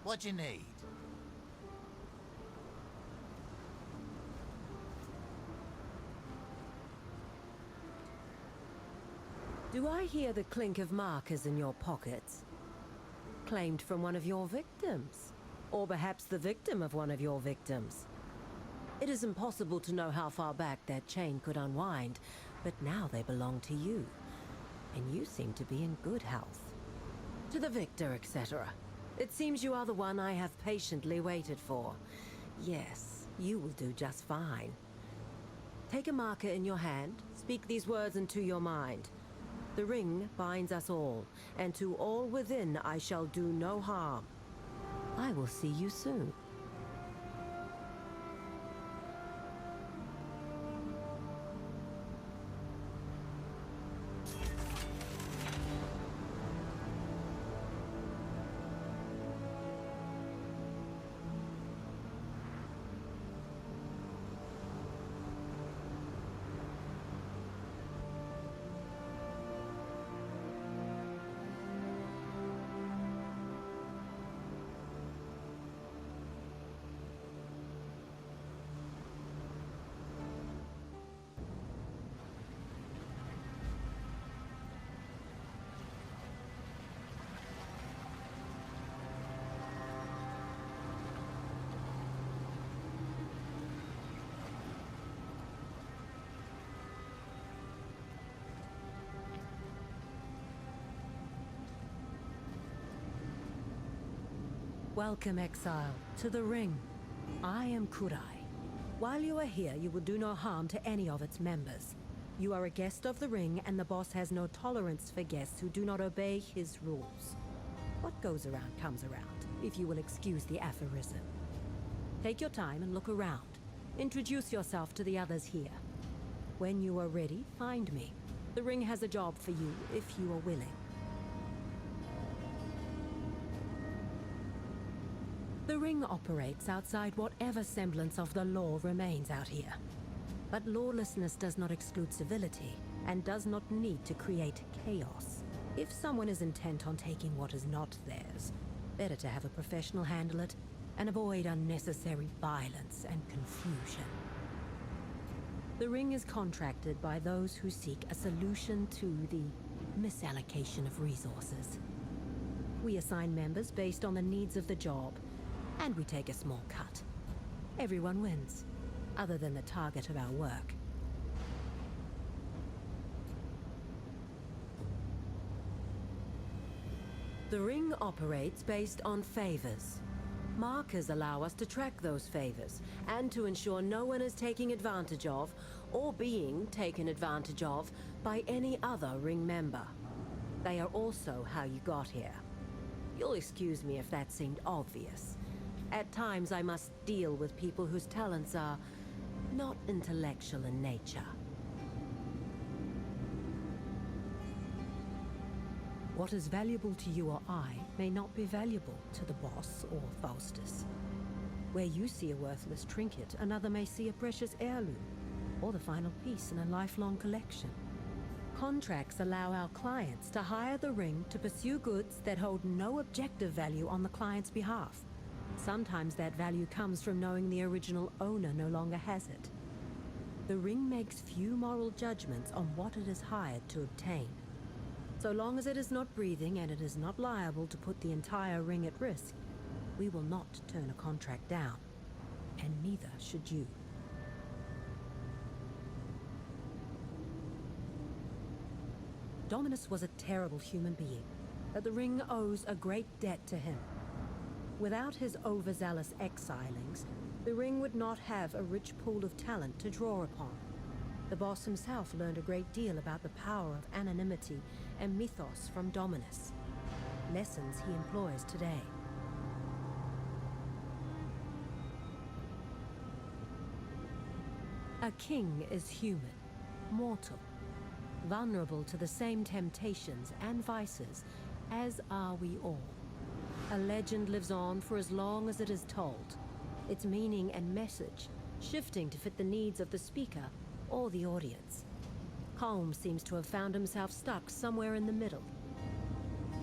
What you need? Do I hear the clink of markers in your pockets? Claimed from one of your victims. Or perhaps the victim of one of your victims. It is impossible to know how far back that chain could unwind, but now they belong to you. And you seem to be in good health. To the victor, etc. It seems you are the one I have patiently waited for. Yes, you will do just fine. Take a marker in your hand, speak these words into your mind. The ring binds us all, and to all within I shall do no harm. I will see you soon. Welcome, exile, to the ring. I am Kurai. While you are here, you will do no harm to any of its members. You are a guest of the ring, and the boss has no tolerance for guests who do not obey his rules. What goes around comes around, if you will excuse the aphorism. Take your time and look around. Introduce yourself to the others here. When you are ready, find me. The ring has a job for you, if you are willing. The ring operates outside whatever semblance of the law remains out here. But lawlessness does not exclude civility, and does not need to create chaos. If someone is intent on taking what is not theirs, better to have a professional handle it, and avoid unnecessary violence and confusion. The ring is contracted by those who seek a solution to the misallocation of resources. We assign members based on the needs of the job, and we take a small cut. Everyone wins, other than the target of our work. The ring operates based on favors. Markers allow us to track those favors, and to ensure no one is taking advantage of, or being taken advantage of, by any other ring member. They are also how you got here. You'll excuse me if that seemed obvious. At times, I must deal with people whose talents are not intellectual in nature. What is valuable to you or I may not be valuable to the boss or Faustus. Where you see a worthless trinket, another may see a precious heirloom, or the final piece in a lifelong collection. Contracts allow our clients to hire the ring to pursue goods that hold no objective value on the client's behalf. Sometimes that value comes from knowing the original owner no longer has it. The ring makes few moral judgments on what it is hired to obtain. So long as it is not breathing and it is not liable to put the entire ring at risk, we will not turn a contract down. And neither should you. Dominus was a terrible human being, but the ring owes a great debt to him. Without his overzealous exilings, the ring would not have a rich pool of talent to draw upon. The boss himself learned a great deal about the power of anonymity and mythos from Dominus. Lessons he employs today. A king is human, mortal, vulnerable to the same temptations and vices as are we all. A legend lives on for as long as it is told, its meaning and message shifting to fit the needs of the speaker or the audience. Holmes seems to have found himself stuck somewhere in the middle.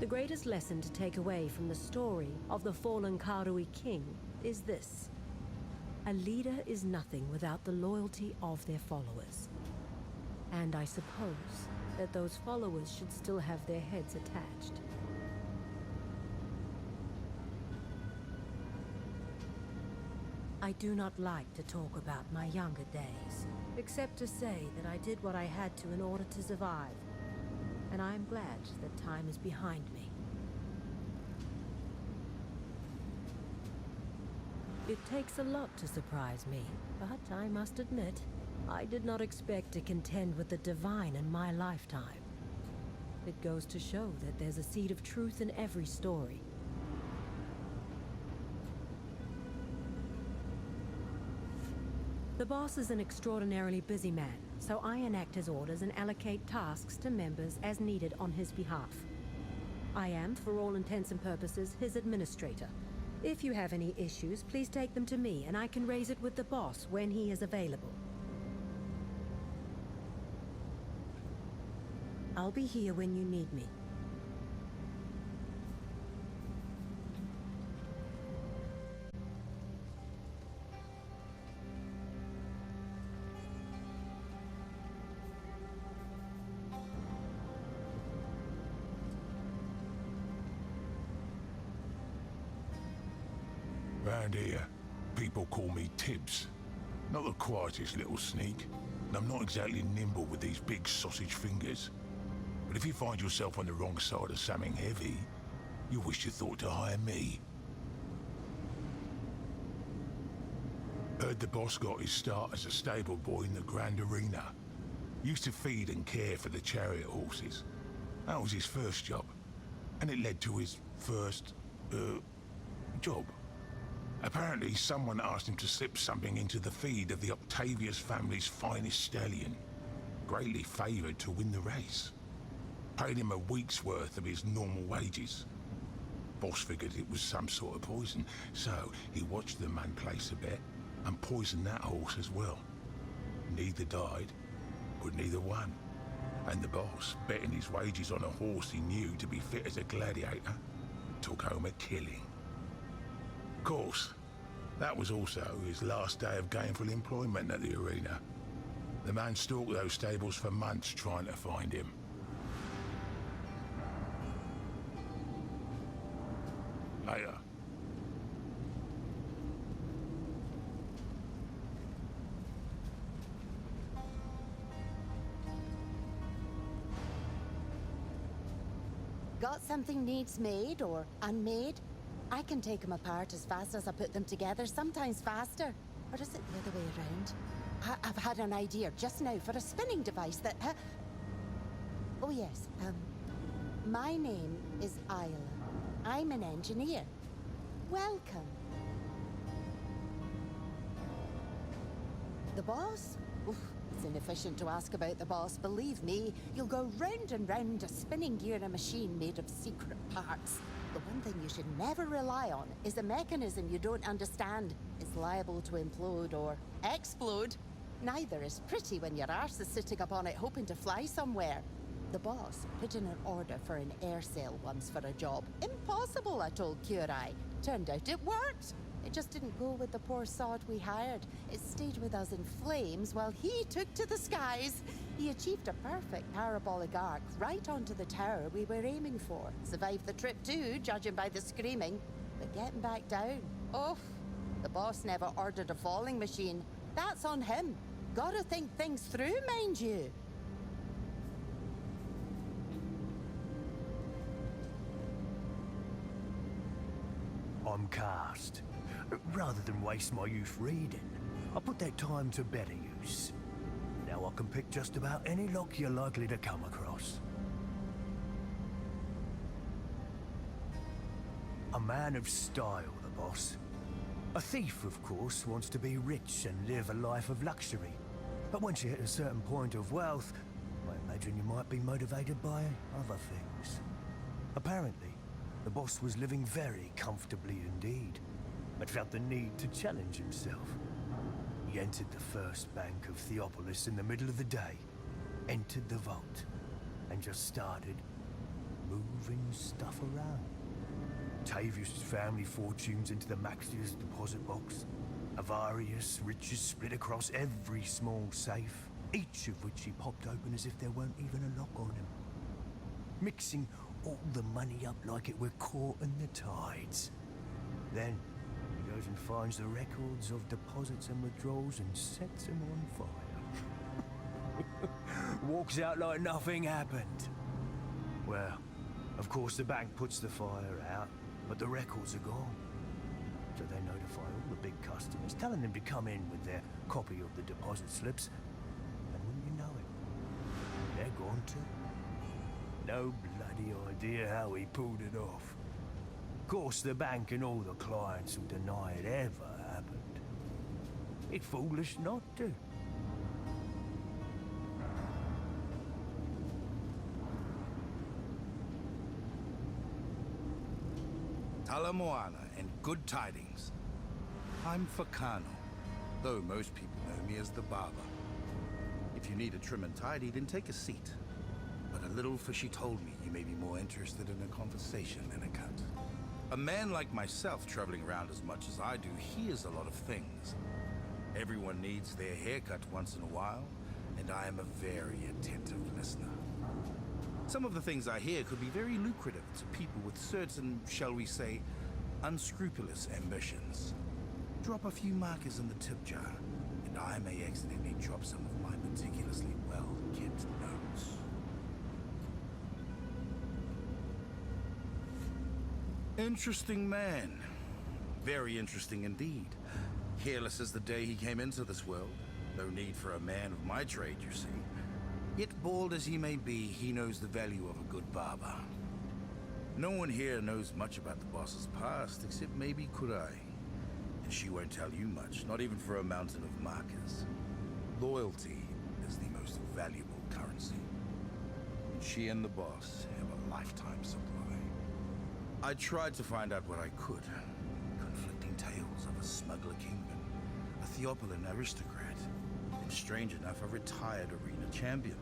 The greatest lesson to take away from the story of the fallen Karui king is this. A leader is nothing without the loyalty of their followers. And I suppose that those followers should still have their heads attached. I do not like to talk about my younger days, except to say that I did what I had to in order to survive. And I am glad that time is behind me. It takes a lot to surprise me, but I must admit, I did not expect to contend with the divine in my lifetime. It goes to show that there's a seed of truth in every story. The boss is an extraordinarily busy man, so I enact his orders and allocate tasks to members as needed on his behalf. I am, for all intents and purposes, his administrator. If you have any issues, please take them to me, and I can raise it with the boss when he is available. I'll be here when you need me. Round here, people call me Tibbs. Not the quietest little sneak, and I'm not exactly nimble with these big sausage fingers. But if you find yourself on the wrong side of something heavy, you wish you thought to hire me. Heard the boss got his start as a stable boy in the Grand Arena. Used to feed and care for the chariot horses. That was his first job, and it led to his first, job. Apparently, someone asked him to slip something into the feed of the Octavius family's finest stallion, greatly favoured to win the race. Paid him a week's worth of his normal wages. Boss figured it was some sort of poison, so he watched the man place a bet and poisoned that horse as well. Neither died, but neither won. And the boss, betting his wages on a horse he knew to be fit as a gladiator, took home a killing. Of course, that was also his last day of gainful employment at the arena. The man stalked those stables for months trying to find him. Later. Got something needs made or unmade? I can take them apart as fast as I put them together, sometimes faster. Or is it the other way around? I've had an idea just now for a spinning device that... Oh yes, my name is Isla. I'm an engineer. Welcome. The boss? Oof, it's inefficient to ask about the boss, believe me. You'll go round and round a spinning gear in a machine made of secret parts. The one thing you should never rely on is a mechanism you don't understand. It's liable to implode or explode. Neither is pretty when your arse is sitting up on it hoping to fly somewhere. The boss put in an order for an air sail once for a job. Impossible, I told Curai. Turned out it worked. It just didn't go with the poor sod we hired. It stayed with us in flames while he took to the skies. He achieved a perfect parabolic arc right onto the tower we were aiming for. Survived the trip too, judging by the screaming. But getting back down, oh, the boss never ordered a falling machine. That's on him. Gotta think things through, mind you. I'm cast. Rather than waste my youth reading, I put that time to better use. Now I can pick just about any lock you're likely to come across. A man of style, the boss. A thief, of course, wants to be rich and live a life of luxury. But once you hit a certain point of wealth, I imagine you might be motivated by other things. Apparently, the boss was living very comfortably indeed, but felt the need to challenge himself. He entered the first bank of Theopolis in the middle of the day, entered the vault, and just started moving stuff around. Tavius' family fortunes into the Maxia's deposit box. Avarius riches split across every small safe, each of which he popped open as if there weren't even a lock on him. Mixing all the money up like it were caught in the tides. Then he goes and finds the records of deposits and withdrawals and sets them on fire. Walks out like nothing happened. Well, of course the bank puts the fire out, but the records are gone. So they notify all the big customers, telling them to come in with their copy of the deposit slips. And wouldn't you know it, they're gone too. No bloody idea how he pulled it off. Of course, the bank and all the clients will deny it ever happened. It's foolish not to. Talamoana and good tidings. I'm Fakano, though most people know me as the barber. If you need a trim and tidy, then take a seat. But a little fishy told me you may be more interested in a conversation than a cut. A man like myself, traveling around as much as I do, hears a lot of things. Everyone needs their haircut once in a while, and I am a very attentive listener. Some of the things I hear could be very lucrative to people with certain, shall we say, unscrupulous ambitions. Drop a few markers in the tip jar, and I may accidentally drop some of my meticulously well-kept notes. Interesting man. Very interesting indeed. Careless as the day he came into this world. No need for a man of my trade, you see. Yet bald as he may be, he knows the value of a good barber. No one here knows much about the boss's past, except maybe Kurai. And she won't tell you much, not even for a mountain of markers. Loyalty is the most valuable currency. And she and the boss have a lifetime supply. I tried to find out what I could. Conflicting tales of a smuggler kingpin, a Theopolis aristocrat, and strange enough, a retired arena champion.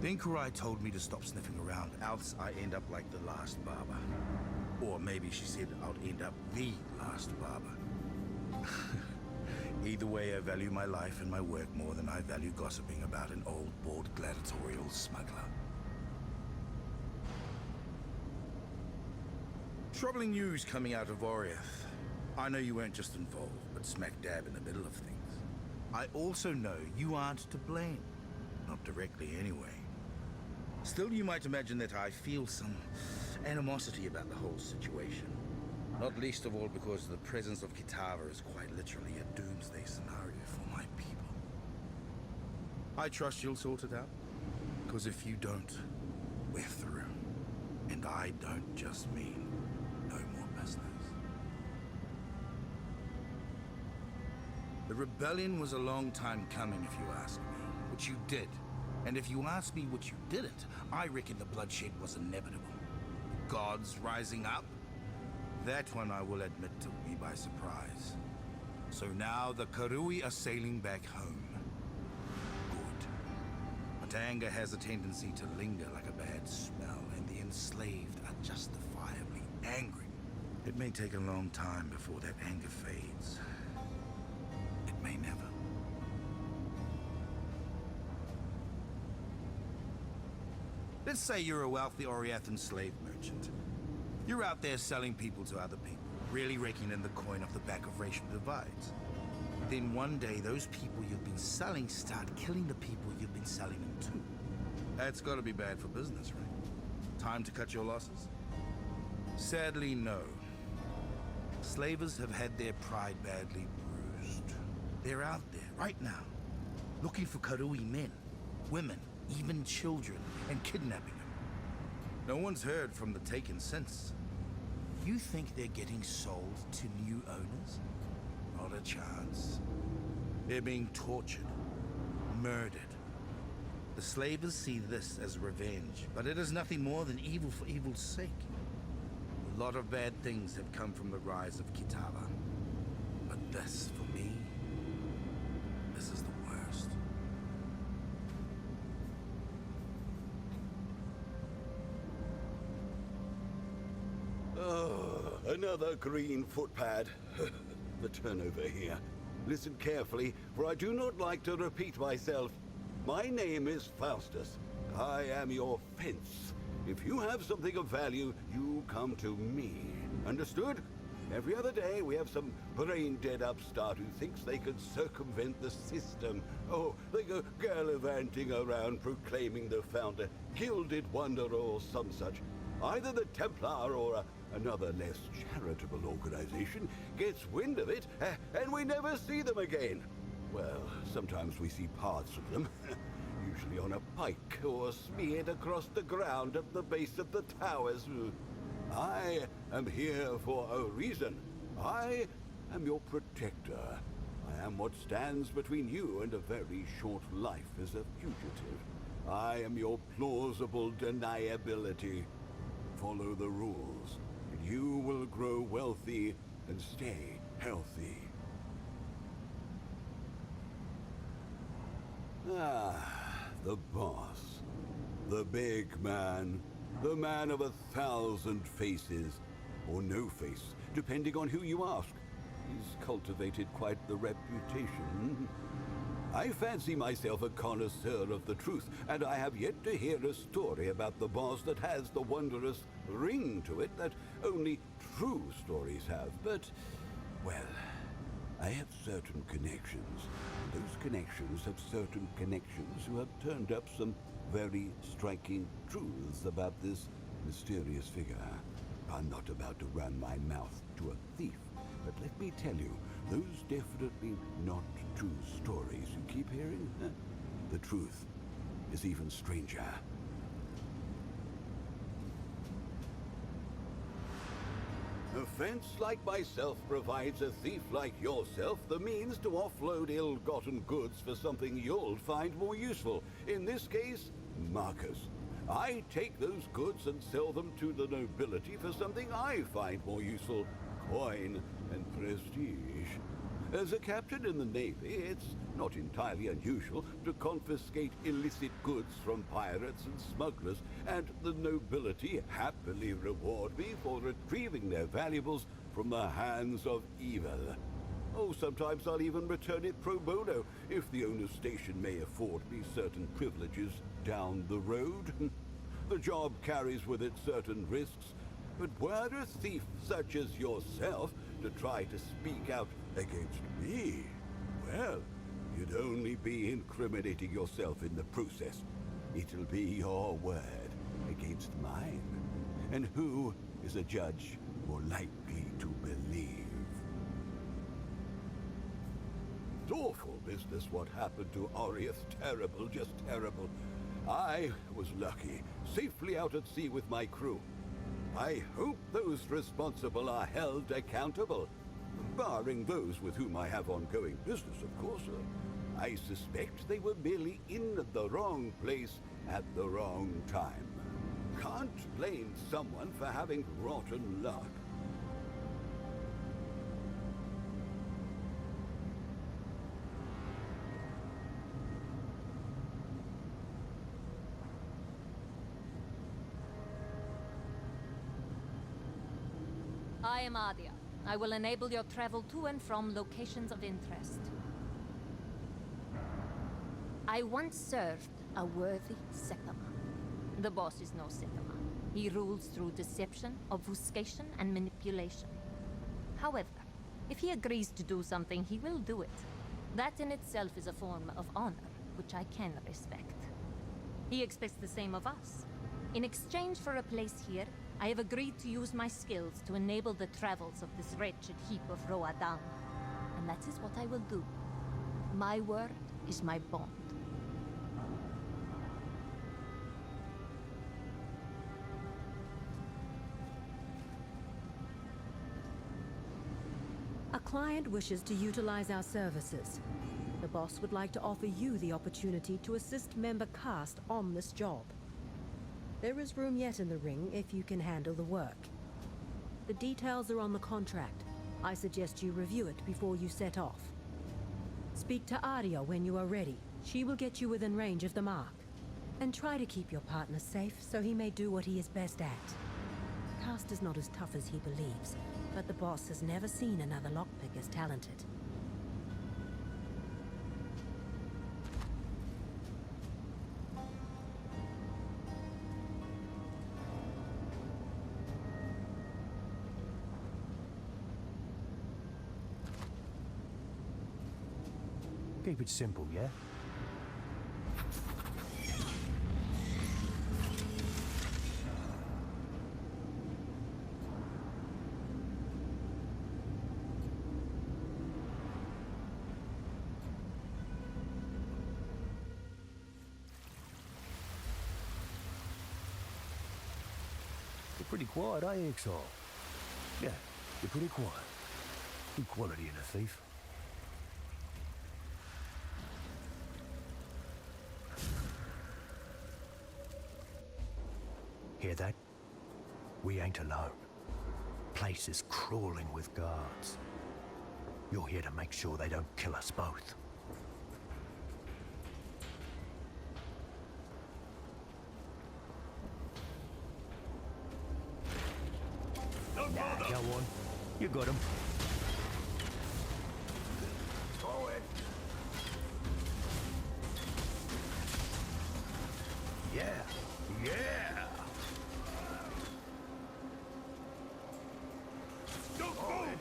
Then Kurai told me to stop sniffing around, else I end up like the last barber. Or maybe she said I'll end up the last barber. Either way, I value my life and my work more than I value gossiping about an old, bald gladiatorial smuggler. Troubling news coming out of Oriath. I know you weren't just involved, but smack dab in the middle of things. I also know you aren't to blame. Not directly, anyway. Still, you might imagine that I feel some animosity about the whole situation. Not least of all because the presence of Kitava is quite literally a doomsday scenario for my people. I trust you'll sort it out. Because if you don't, we're through. And I don't just mean no more business. The rebellion was a long time coming, if you ask me. Which you did. And if you ask me what you didn't, I reckon the bloodshed was inevitable. Gods rising up? That one, I will admit, took me by surprise. So now the Karui are sailing back home. Good. But anger has a tendency to linger like a bad smell, and the enslaved are justifiably angry. It may take a long time before that anger fades. It may never. Let's say you're a wealthy Oriathan slave merchant. You're out there selling people to other people, really raking in the coin off the back of racial divides. Then one day, those people you've been selling start killing the people you've been selling them to. That's gotta be bad for business, right? Time to cut your losses? Sadly, no. Slavers have had their pride badly bruised. They're out there, right now, looking for Karui men, women, even children, and kidnapping them. No one's heard from the Taken since. You think they're getting sold to new owners? Not a chance. They're being tortured, murdered. The slavers see this as revenge, but it is nothing more than evil for evil's sake. A lot of bad things have come from the rise of Kitava. But this, for me, this is the worst. Another green footpad. The turnover here. Listen carefully, for I do not like to repeat myself. My name is Faustus. I am your fence. If you have something of value, you come to me. Understood? Every other day, we have some brain-dead upstart who thinks they can circumvent the system. Oh, they go gallivanting around proclaiming they found a gilded wonder or some such. Either the Templar or another less charitable organization gets wind of it, and we never see them again. Well, sometimes we see parts of them, usually on a pike or smeared across the ground at the base of the towers. I am here for a reason. I am your protector. I am what stands between you and a very short life as a fugitive. I am your plausible deniability. Follow the rules, and you will grow wealthy and stay healthy. Ah, the boss. The big man. The man of 1,000 faces. Or no face, depending on who you ask. He's cultivated quite the reputation. I fancy myself a connoisseur of the truth, and I have yet to hear a story about the boss that has the wondrous ring to it that only true stories have. But, well, I have certain connections. Those connections have certain connections who have turned up some very striking truths about this mysterious figure. I'm not about to run my mouth to a thief, but let me tell you, those definitely not true stories you keep hearing, the truth is even stranger. A fence like myself provides a thief like yourself the means to offload ill-gotten goods for something you'll find more useful. In this case, Marcus. I take those goods and sell them to the nobility for something I find more useful. Coin and prestige. As a captain in the Navy, it's not entirely unusual to confiscate illicit goods from pirates and smugglers, and the nobility happily reward me for retrieving their valuables from the hands of evil. Oh, sometimes I'll even return it pro bono if the owner's station may afford me certain privileges down the road. The job carries with it certain risks, but were a thief such as yourself to try to speak out against me, well, you'd only be incriminating yourself in the process. It'll be your word against mine. And who is a judge more likely to believe? It's awful business what happened to Oriath. Terrible, just terrible. I was lucky, safely out at sea with my crew. I hope those responsible are held accountable. Barring those with whom I have ongoing business, of course. I suspect they were merely in the wrong place at the wrong time. Can't blame someone for having rotten luck. I am Adia. I will enable your travel to and from locations of interest. I once served a worthy Septima. The boss is no Septima. He rules through deception, obfuscation, and manipulation. However, if he agrees to do something, he will do it. That in itself is a form of honor, which I can respect. He expects the same of us. In exchange for a place here, I have agreed to use my skills to enable the travels of this wretched heap of Roadan. And that is what I will do. My word is my bond. A client wishes to utilize our services. The boss would like to offer you the opportunity to assist member cast on this job. There is room yet in the ring if you can handle the work. The details are on the contract. I suggest you review it before you set off. Speak to Aria when you are ready. She will get you within range of the mark. And try to keep your partner safe so he may do what he is best at. task is not as tough as he believes, but the boss has never seen another lockpick as talented. Keep it simple, yeah? You're pretty quiet, eh, Exile? Yeah, you're pretty quiet. Good quality in a thief. Hear that? We ain't alone. Place is crawling with guards. You're here to make sure they don't kill us both. Nah, go on. You got him. Forward. Yeah. Yeah. Don't move.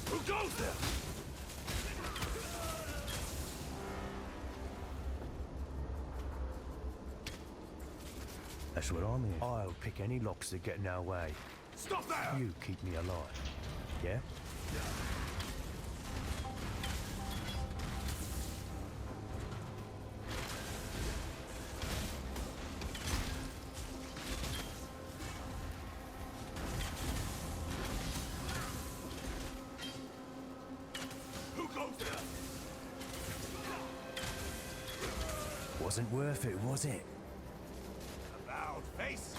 Who goes there? That's what I'm here. I'll pick any locks that get in our way. Stop there! You keep me alive. Yeah? Who goes there? Wasn't worth it, was it? About face!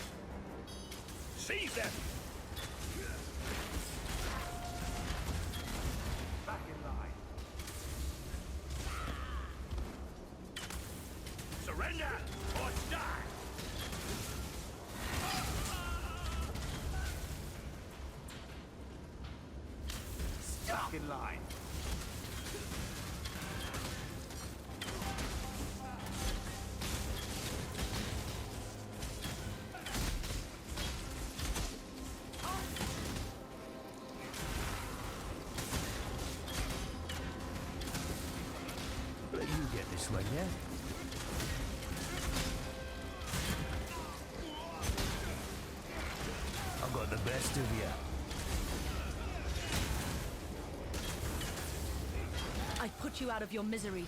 Seize them! Back in line. Surrender or die! Back in line. Let you get this one, yeah? I've got the best of you. I put you out of your misery.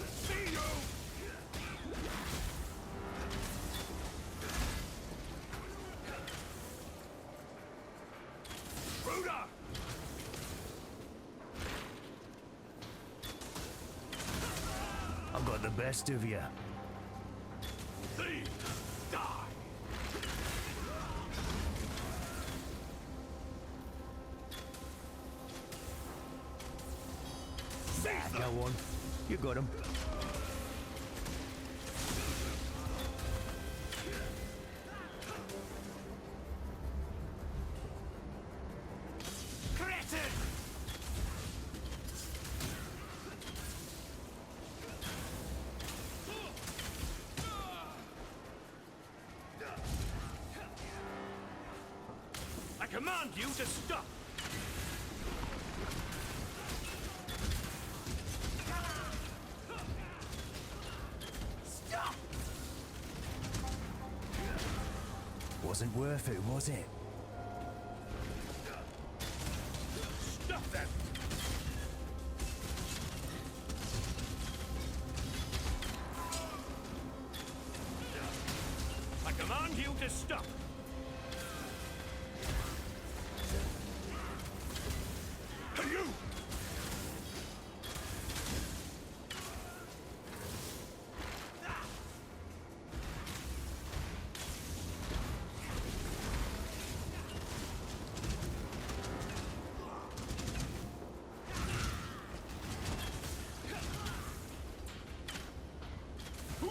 See you! Ruder! I've got the best of you. See! Die! Seize them! Go on. You got him. Cretin! I command you to stop! Stop! Wasn't worth it, was it? Stop them! I command you to stop! And you!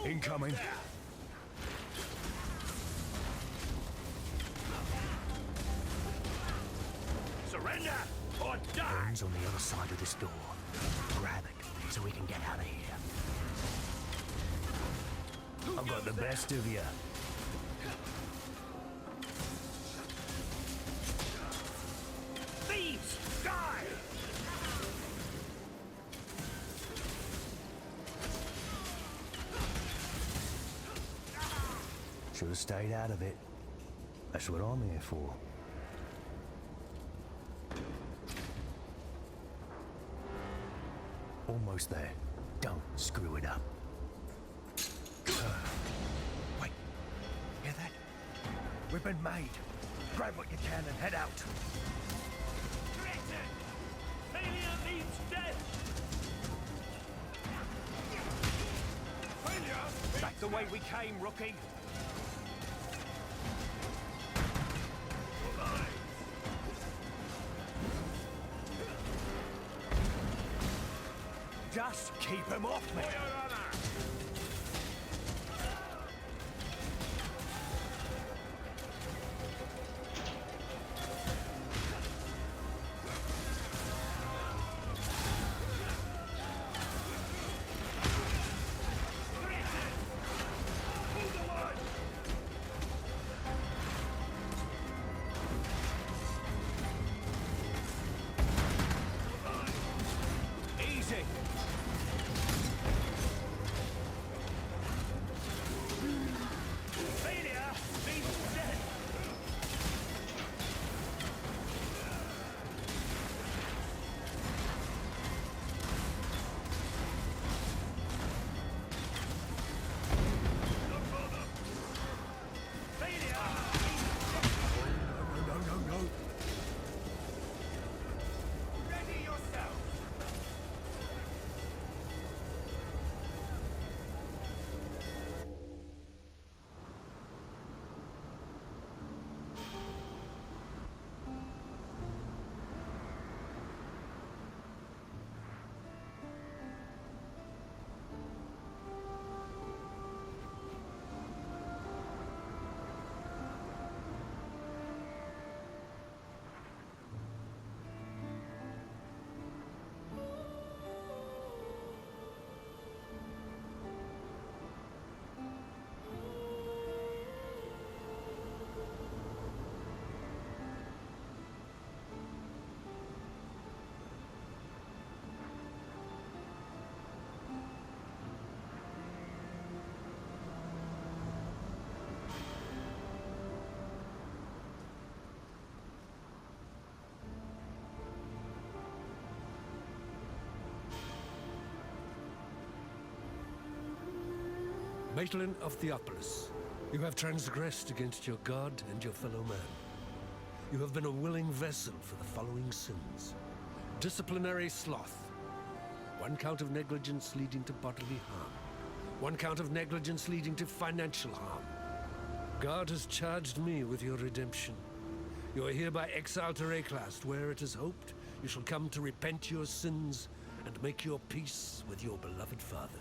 Incoming. Surrender or die! Guns on the other side of this door. Grab it so we can get out of here. I've got the best of you. Thieves! Die! Should have stayed out of it. That's what I'm here for. Almost there. Don't screw it up. Wait. Hear that? We've been made. Grab what you can and head out. Treason! Failure means death! Failure! Back the way we came, rookie. Just keep him off me. For your honor! Easy. Failure means death! No. Ready yourself! Maitland of Theopolis, you have transgressed against your God and your fellow man. You have been a willing vessel for the following sins. Disciplinary sloth. 1 count of negligence leading to bodily harm. 1 count of negligence leading to financial harm. God has charged me with your redemption. You are hereby exiled to Reclast, where it is hoped you shall come to repent your sins and make your peace with your beloved father.